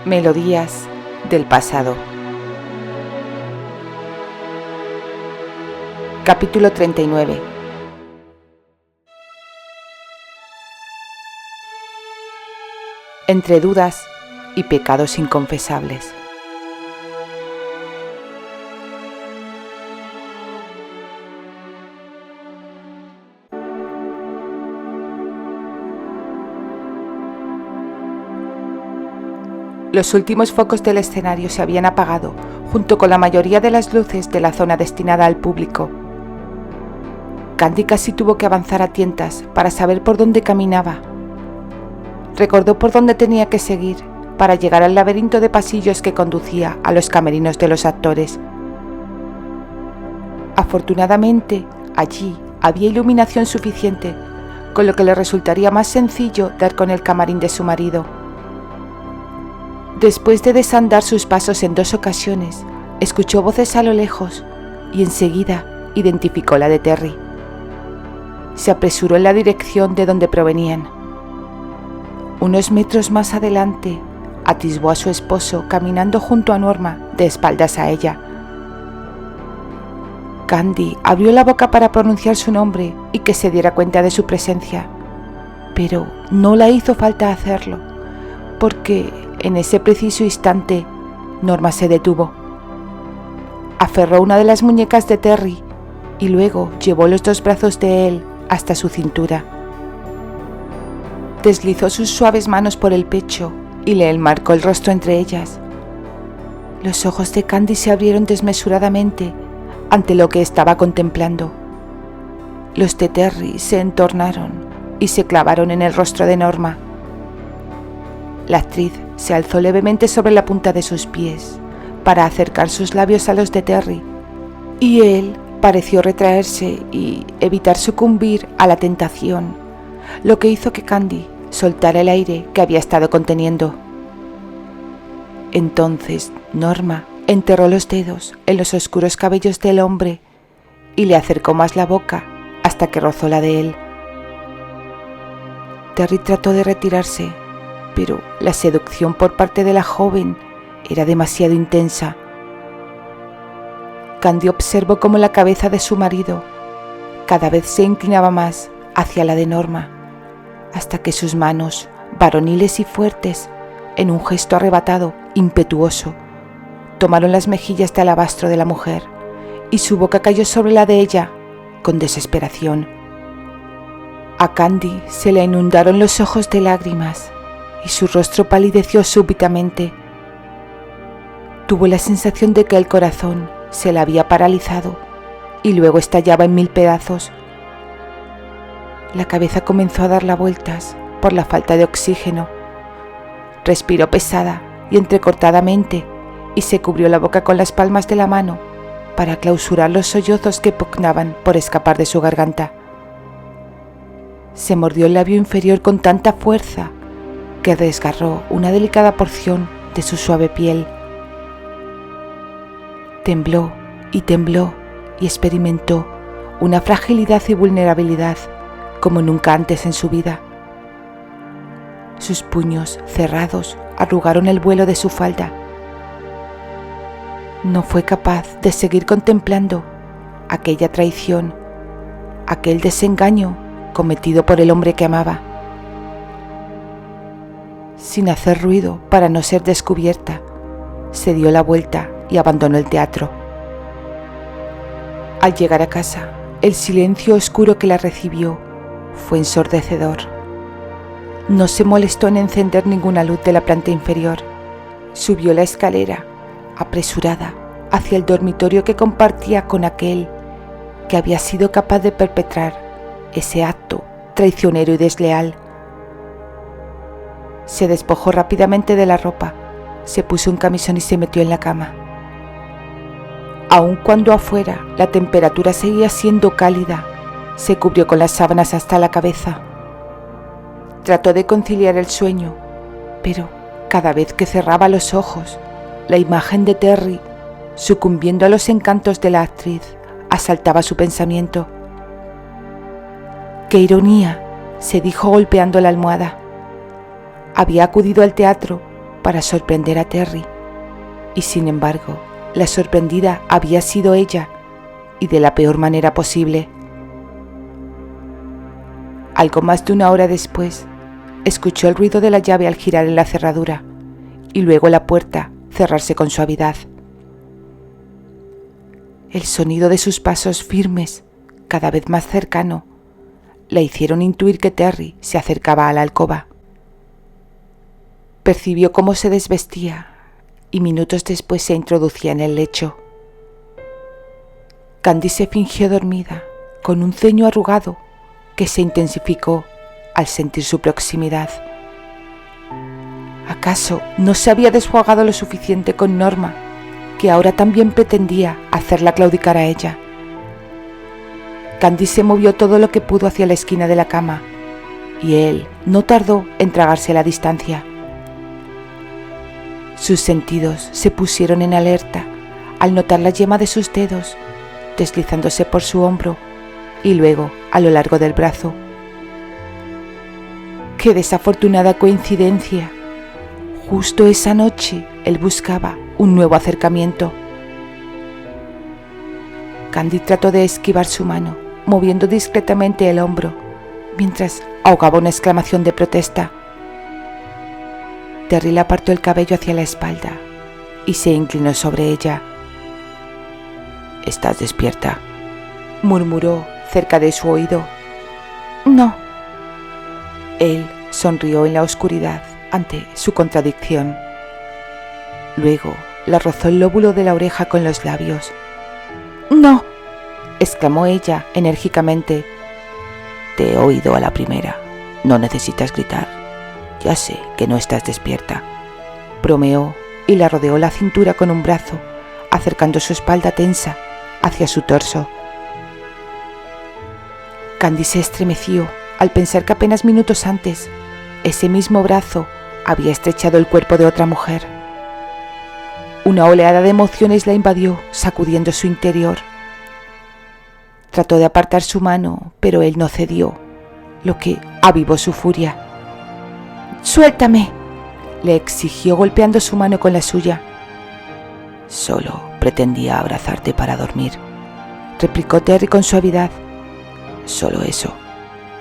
Melodías del pasado. Capítulo 39. Entre dudas y pecados inconfesables. Los últimos focos del escenario se habían apagado, junto con la mayoría de las luces de la zona destinada al público. Candy casi tuvo que avanzar a tientas para saber por dónde caminaba. Recordó por dónde tenía que seguir para llegar al laberinto de pasillos que conducía a los camerinos de los actores. Afortunadamente, allí había iluminación suficiente, con lo que le resultaría más sencillo dar con el camarín de su marido. Después de desandar sus pasos en 2 ocasiones, escuchó voces a lo lejos y enseguida identificó la de Terry. Se apresuró en la dirección de donde provenían. Unos metros más adelante, atisbó a su esposo caminando junto a Norma, de espaldas a ella. Candy abrió la boca para pronunciar su nombre y que se diera cuenta de su presencia, pero no le hizo falta hacerlo, porque en ese preciso instante Norma se detuvo. Aferró una de las muñecas de Terry y luego llevó los 2 brazos de él hasta su cintura. Deslizó sus suaves manos por el pecho y le enmarcó el rostro entre ellas. Los ojos de Candy se abrieron desmesuradamente ante lo que estaba contemplando. Los de Terry se entornaron y se clavaron en el rostro de Norma. La actriz se alzó levemente sobre la punta de sus pies para acercar sus labios a los de Terry, y él pareció retraerse y evitar sucumbir a la tentación, lo que hizo que Candy soltara el aire que había estado conteniendo. Entonces Norma enterró los dedos en los oscuros cabellos del hombre y le acercó más la boca hasta que rozó la de él. Terry trató de retirarse, pero la seducción por parte de la joven era demasiado intensa. Candy observó cómo la cabeza de su marido cada vez se inclinaba más hacia la de Norma, hasta que sus manos, varoniles y fuertes, en un gesto arrebatado, impetuoso, tomaron las mejillas de alabastro de la mujer y su boca cayó sobre la de ella con desesperación. A Candy se le inundaron los ojos de lágrimas y su rostro palideció súbitamente. Tuvo la sensación de que el corazón se le había paralizado y luego estallaba en 1000 pedazos. La cabeza comenzó a dar las vueltas por la falta de oxígeno. Respiró pesada y entrecortadamente y se cubrió la boca con las palmas de la mano para clausurar los sollozos que pugnaban por escapar de su garganta. Se mordió el labio inferior con tanta fuerza que desgarró una delicada porción de su suave piel. Tembló y experimentó una fragilidad y vulnerabilidad como nunca antes en su vida. Sus puños cerrados arrugaron el vuelo de su falda. No fue capaz de seguir contemplando aquella traición, aquel desengaño cometido por el hombre que amaba. Sin hacer ruido para no ser descubierta, se dio la vuelta y abandonó el teatro. Al llegar a casa, el silencio oscuro que la recibió fue ensordecedor. No se molestó en encender ninguna luz de la planta inferior. Subió la escalera, apresurada, hacia el dormitorio que compartía con aquel que había sido capaz de perpetrar ese acto traicionero y desleal. Se despojó rápidamente de la ropa, se puso un camisón y se metió en la cama. Aun cuando afuera la temperatura seguía siendo cálida, se cubrió con las sábanas hasta la cabeza. Trató de conciliar el sueño, pero cada vez que cerraba los ojos, la imagen de Terry, sucumbiendo a los encantos de la actriz, asaltaba su pensamiento. ¡Qué ironía!, se dijo golpeando la almohada. Había acudido al teatro para sorprender a Terry, y sin embargo, la sorprendida había sido ella, y de la peor manera posible. Algo más de una hora después, escuchó el ruido de la llave al girar en la cerradura, y luego la puerta cerrarse con suavidad. El sonido de sus pasos firmes, cada vez más cercano, la hicieron intuir que Terry se acercaba a la alcoba. Percibió cómo se desvestía y minutos después se introducía en el lecho. Candy se fingió dormida, con un ceño arrugado que se intensificó al sentir su proximidad. ¿Acaso no se había desjuagado lo suficiente con Norma, que ahora también pretendía hacerla claudicar a ella? Candy se movió todo lo que pudo hacia la esquina de la cama, y él no tardó en tragarse la distancia. Sus sentidos se pusieron en alerta al notar la yema de sus dedos deslizándose por su hombro y luego a lo largo del brazo. ¡Qué desafortunada coincidencia! Justo esa noche él buscaba un nuevo acercamiento. Candy trató de esquivar su mano, moviendo discretamente el hombro, mientras ahogaba una exclamación de protesta. Terry le apartó el cabello hacia la espalda y se inclinó sobre ella. «¿Estás despierta?», murmuró cerca de su oído. «No». Él sonrió en la oscuridad ante su contradicción. Luego la rozó el lóbulo de la oreja con los labios. «No», exclamó ella enérgicamente. «Te he oído a la primera. No necesitas gritar. Ya sé que no estás despierta», bromeó y la rodeó la cintura con un brazo, acercando su espalda tensa hacia su torso. Candy se estremeció al pensar que apenas minutos antes, ese mismo brazo había estrechado el cuerpo de otra mujer. Una oleada de emociones la invadió, sacudiendo su interior. Trató de apartar su mano, pero él no cedió, lo que avivó su furia. «¡Suéltame!», le exigió golpeando su mano con la suya. «Solo pretendía abrazarte para dormir», replicó Terry con suavidad. «Solo eso»,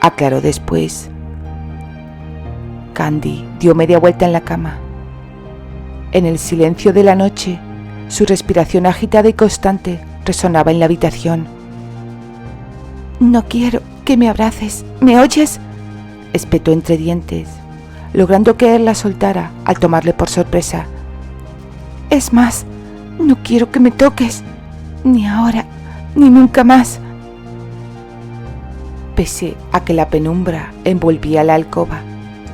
aclaró después. Candy dio media vuelta en la cama. En el silencio de la noche, su respiración agitada y constante resonaba en la habitación. «No quiero que me abraces, ¿me oyes?», espetó entre dientes, logrando que él la soltara al tomarle por sorpresa. «Es más, no quiero que me toques, ni ahora, ni nunca más». Pese a que la penumbra envolvía la alcoba,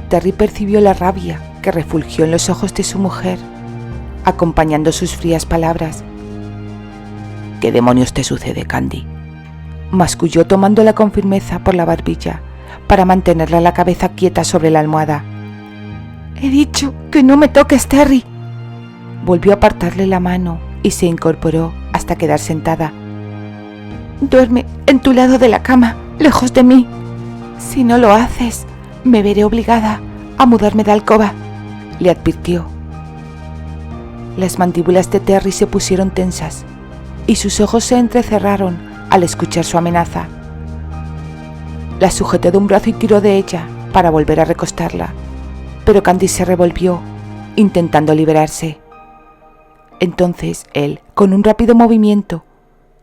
Terry percibió la rabia que refulgió en los ojos de su mujer, acompañando sus frías palabras. «¿Qué demonios te sucede, Candy?», masculló tomándola con firmeza por la barbilla para mantenerla la cabeza quieta sobre la almohada. «He dicho que no me toques, Terry». Volvió a apartarle la mano y se incorporó hasta quedar sentada. «Duerme en tu lado de la cama, lejos de mí. Si no lo haces, me veré obligada a mudarme de alcoba», le advirtió. Las mandíbulas de Terry se pusieron tensas y sus ojos se entrecerraron al escuchar su amenaza. La sujetó de un brazo y tiró de ella para volver a recostarla, pero Candy se revolvió, intentando liberarse. Entonces él, con un rápido movimiento,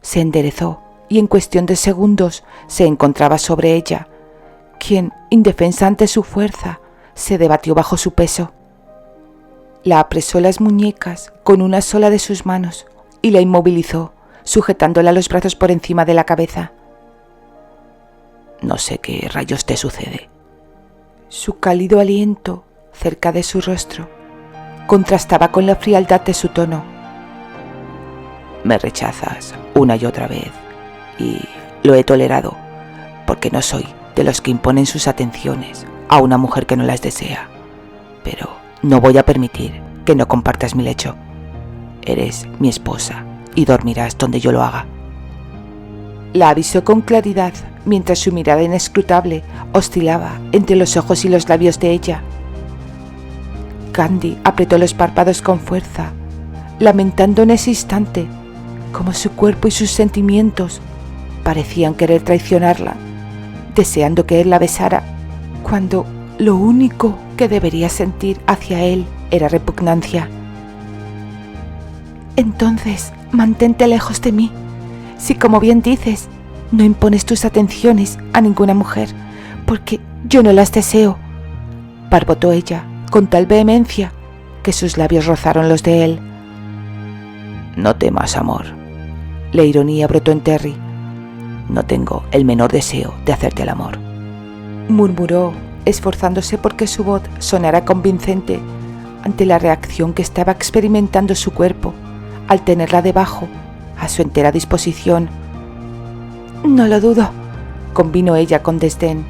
se enderezó y en cuestión de segundos se encontraba sobre ella, quien, indefensa ante su fuerza, se debatió bajo su peso. La apresó las muñecas con una sola de sus manos y la inmovilizó, sujetándola los brazos por encima de la cabeza. «No sé qué rayos te sucede». Su cálido aliento, cerca de su rostro, contrastaba con la frialdad de su tono. «Me rechazas una y otra vez, y lo he tolerado, porque no soy de los que imponen sus atenciones a una mujer que no las desea. Pero no voy a permitir que no compartas mi lecho. Eres mi esposa y dormirás donde yo lo haga». La avisó con claridad mientras su mirada inescrutable oscilaba entre los ojos y los labios de ella. Candy apretó los párpados con fuerza, lamentando en ese instante cómo su cuerpo y sus sentimientos parecían querer traicionarla, deseando que él la besara, cuando lo único que debería sentir hacia él era repugnancia. Entonces, mantente lejos de mí, si como bien dices, no impones tus atenciones a ninguna mujer, porque yo no las deseo, barbotó ella con tal vehemencia que sus labios rozaron los de él. No temas, amor. La ironía brotó en Terry. No tengo el menor deseo de hacerte el amor, murmuró, esforzándose porque su voz sonara convincente ante la reacción que estaba experimentando su cuerpo al tenerla debajo, a su entera disposición. No lo dudo, convino ella con desdén.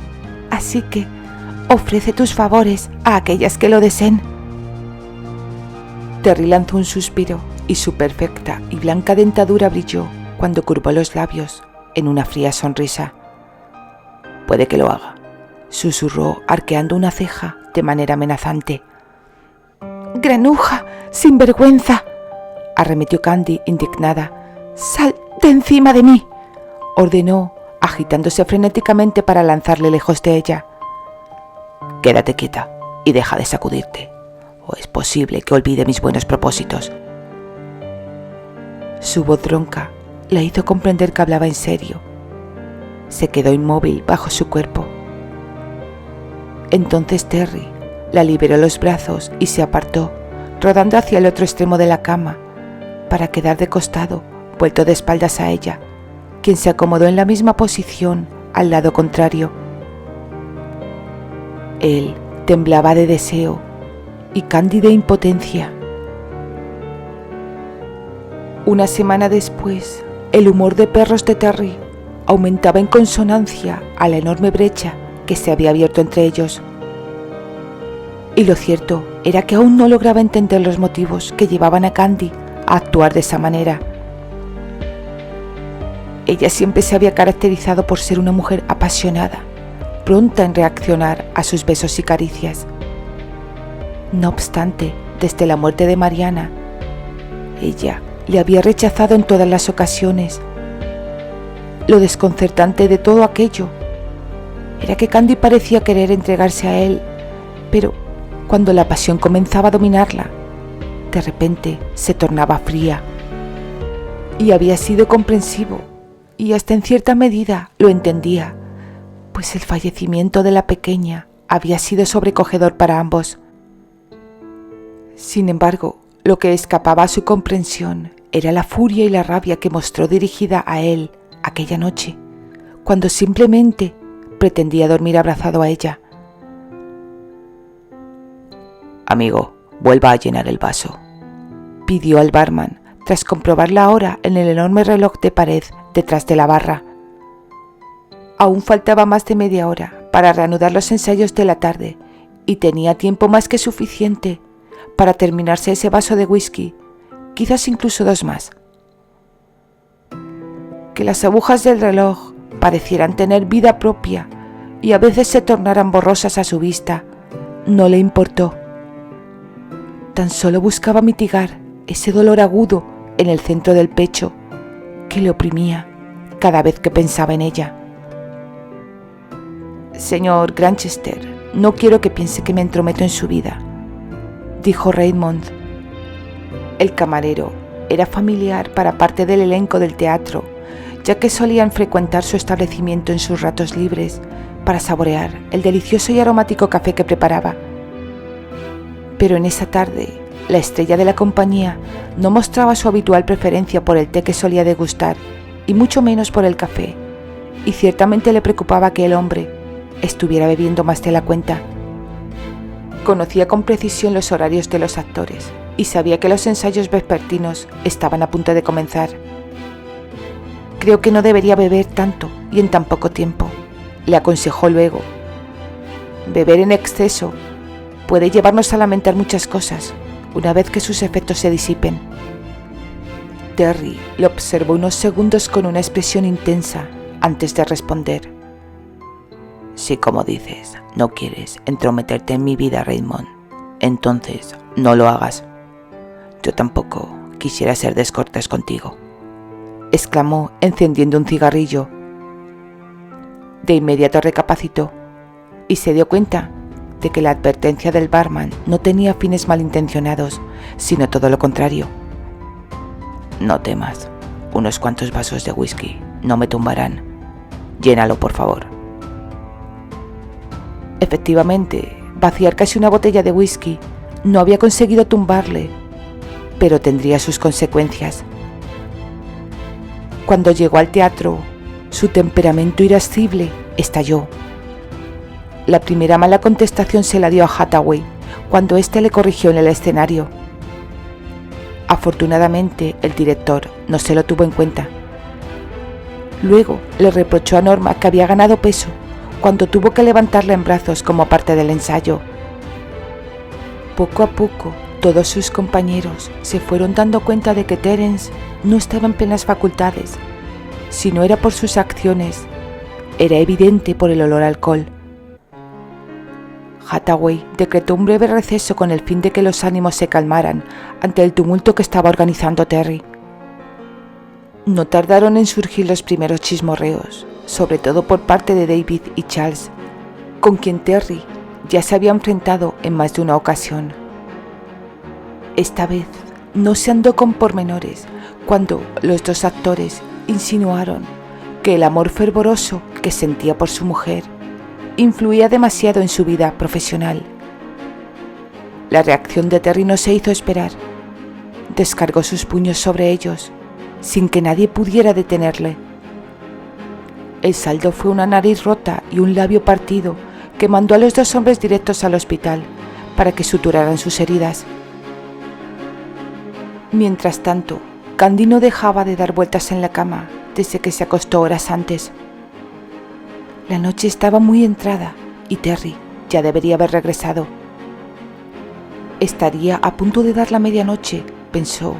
Así que ofrece tus favores a aquellas que lo deseen. Terry lanzó un suspiro y su perfecta y blanca dentadura brilló cuando curvó los labios en una fría sonrisa. Puede que lo haga, susurró arqueando una ceja de manera amenazante. Granuja, sinvergüenza, arremetió Candy indignada. Sal de encima de mí, ordenó, agitándose frenéticamente para lanzarle lejos de ella. Quédate quieta y deja de sacudirte, o es posible que olvide mis buenos propósitos. Su voz ronca la hizo comprender que hablaba en serio. Se quedó inmóvil bajo su cuerpo. Entonces Terry la liberó los brazos y se apartó, rodando hacia el otro extremo de la cama, para quedar de costado, vuelto de espaldas a ella, quien se acomodó en la misma posición al lado contrario. Él temblaba de deseo y Candy de impotencia. Una semana después, el humor de perros de Terry aumentaba en consonancia a la enorme brecha que se había abierto entre ellos. Y lo cierto era que aún no lograba entender los motivos que llevaban a Candy a actuar de esa manera. Ella siempre se había caracterizado por ser una mujer apasionada, pronta en reaccionar a sus besos y caricias. No obstante, desde la muerte de Mariana, ella le había rechazado en todas las ocasiones. Lo desconcertante de todo aquello era que Candy parecía querer entregarse a él, pero cuando la pasión comenzaba a dominarla, de repente se tornaba fría. Y había sido comprensivo, y hasta en cierta medida lo entendía, pues el fallecimiento de la pequeña había sido sobrecogedor para ambos. Sin embargo, lo que escapaba a su comprensión era la furia y la rabia que mostró dirigida a él aquella noche, cuando simplemente pretendía dormir abrazado a ella. Amigo, vuelva a llenar el vaso, pidió al barman, tras comprobar la hora en el enorme reloj de pared detrás de la barra. Aún faltaba más de media hora para reanudar los ensayos de la tarde y tenía tiempo más que suficiente para terminarse ese vaso de whisky, quizás incluso dos más. Que las agujas del reloj parecieran tener vida propia y a veces se tornaran borrosas a su vista, no le importó. Tan solo buscaba mitigar ese dolor agudo en el centro del pecho que le oprimía cada vez que pensaba en ella. Señor Granchester, no quiero que piense que me entrometo en su vida, dijo Raymond. El camarero era familiar para parte del elenco del teatro, ya que solían frecuentar su establecimiento en sus ratos libres para saborear el delicioso y aromático café que preparaba. Pero en esa tarde, la estrella de la compañía no mostraba su habitual preferencia por el té que solía degustar, y mucho menos por el café, y ciertamente le preocupaba que el hombre estuviera bebiendo más de la cuenta. Conocía con precisión los horarios de los actores y sabía que los ensayos vespertinos estaban a punto de comenzar. Creo que no debería beber tanto y en tan poco tiempo, le aconsejó luego. Beber en exceso puede llevarnos a lamentar muchas cosas una vez que sus efectos se disipen. Terry lo observó unos segundos con una expresión intensa antes de responder. Si, como dices, no quieres entrometerte en mi vida, Raymond, Entonces, no lo hagas. Yo tampoco quisiera ser descortés contigo, exclamó, encendiendo un cigarrillo. De inmediato recapacitó y se dio cuenta de que la advertencia del barman no tenía fines malintencionados, sino todo lo contrario. No temas, unos cuantos vasos de whisky no me tumbarán. Llénalo, por favor. Efectivamente, vaciar casi una botella de whisky no había conseguido tumbarle, pero tendría sus consecuencias. Cuando llegó al teatro, su temperamento irascible estalló. La primera mala contestación se la dio a Hathaway cuando éste le corrigió en el escenario. Afortunadamente, el director no se lo tuvo en cuenta. Luego le reprochó a Norma que había ganado peso cuando tuvo que levantarla en brazos como parte del ensayo. Poco a poco, todos sus compañeros se fueron dando cuenta de que Terence no estaba en plenas facultades. Si no era por sus acciones, era evidente por el olor a alcohol. Hathaway decretó un breve receso con el fin de que los ánimos se calmaran ante el tumulto que estaba organizando Terry. No tardaron en surgir los primeros chismorreos, sobre todo por parte de David y Charles, con quien Terry ya se había enfrentado en más de una ocasión. Esta vez no se andó con pormenores cuando los dos actores insinuaron que el amor fervoroso que sentía por su mujer influía demasiado en su vida profesional. La reacción de Terry no se hizo esperar. Descargó sus puños sobre ellos, sin que nadie pudiera detenerle. El saldo fue una nariz rota y un labio partido que mandó a los dos hombres directos al hospital para que suturaran sus heridas. Mientras tanto, Candy no dejaba de dar vueltas en la cama desde que se acostó horas antes. La noche estaba muy entrada y Terry ya debería haber regresado. Estaría a punto de dar la medianoche, pensó,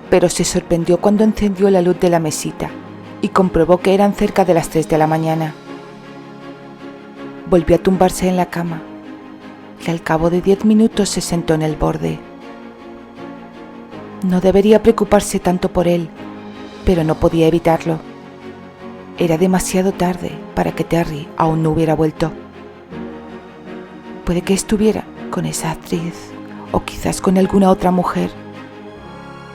pero se sorprendió cuando encendió la luz de la mesita y comprobó que eran cerca de las 3 de la mañana. Volvió a tumbarse en la cama y al cabo de 10 minutos se sentó en el borde. No debería preocuparse tanto por él, pero no podía evitarlo. Era demasiado tarde para que Terry aún no hubiera vuelto. Puede que estuviera con esa actriz o quizás con alguna otra mujer,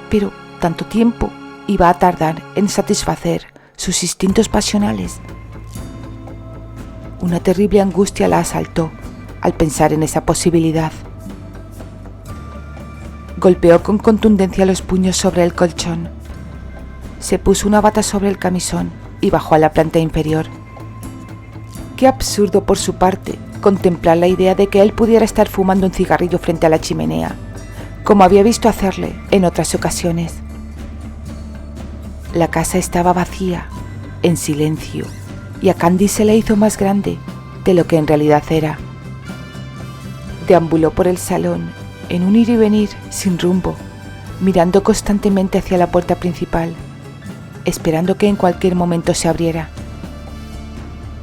pero tanto tiempo iba a tardar en satisfacer sus instintos pasionales. Una terrible angustia la asaltó al pensar en esa posibilidad. Golpeó con contundencia los puños sobre el colchón. Se puso una bata sobre el camisón y bajó a la planta inferior. Qué absurdo por su parte contemplar la idea de que él pudiera estar fumando un cigarrillo frente a la chimenea, como había visto hacerle en otras ocasiones. La casa estaba vacía, en silencio, y a Candy se le hizo más grande de lo que en realidad era. Deambuló por el salón, en un ir y venir sin rumbo, mirando constantemente hacia la puerta principal, esperando que en cualquier momento se abriera.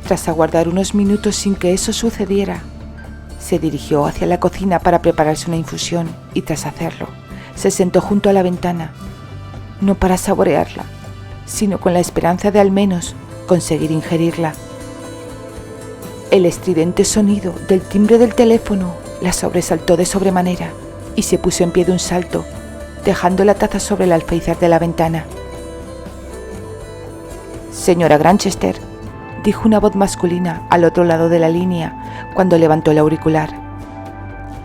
Tras aguardar unos minutos sin que eso sucediera, se dirigió hacia la cocina para prepararse una infusión y tras hacerlo, se sentó junto a la ventana, no para saborearla, sino con la esperanza de al menos conseguir ingerirla. El estridente sonido del timbre del teléfono la sobresaltó de sobremanera y se puso en pie de un salto, dejando la taza sobre el alféizar de la ventana. «Señora Granchester», dijo una voz masculina al otro lado de la línea cuando levantó el auricular.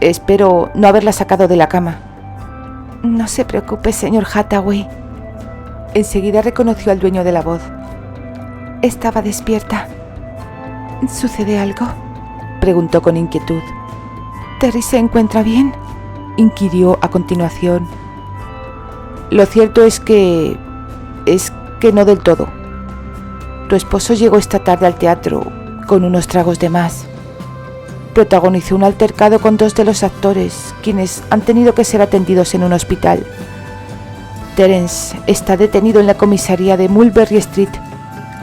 «Espero no haberla sacado de la cama». «No se preocupe, señor Hathaway». Enseguida reconoció al dueño de la voz. «Estaba despierta». «¿Sucede algo?», preguntó con inquietud. «¿Terry se encuentra bien?», inquirió a continuación. «Lo cierto es que no del todo. Tu esposo llegó esta tarde al teatro con unos tragos de más. Protagonizó un altercado con 2 de los actores, quienes han tenido que ser atendidos en un hospital. Terence está detenido en la comisaría de Mulberry Street.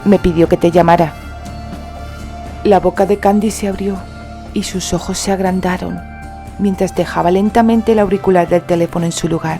Me pidió que te llamara». La boca de Candy se abrió y sus ojos se agrandaron. mientras dejaba lentamente el auricular del teléfono en su lugar.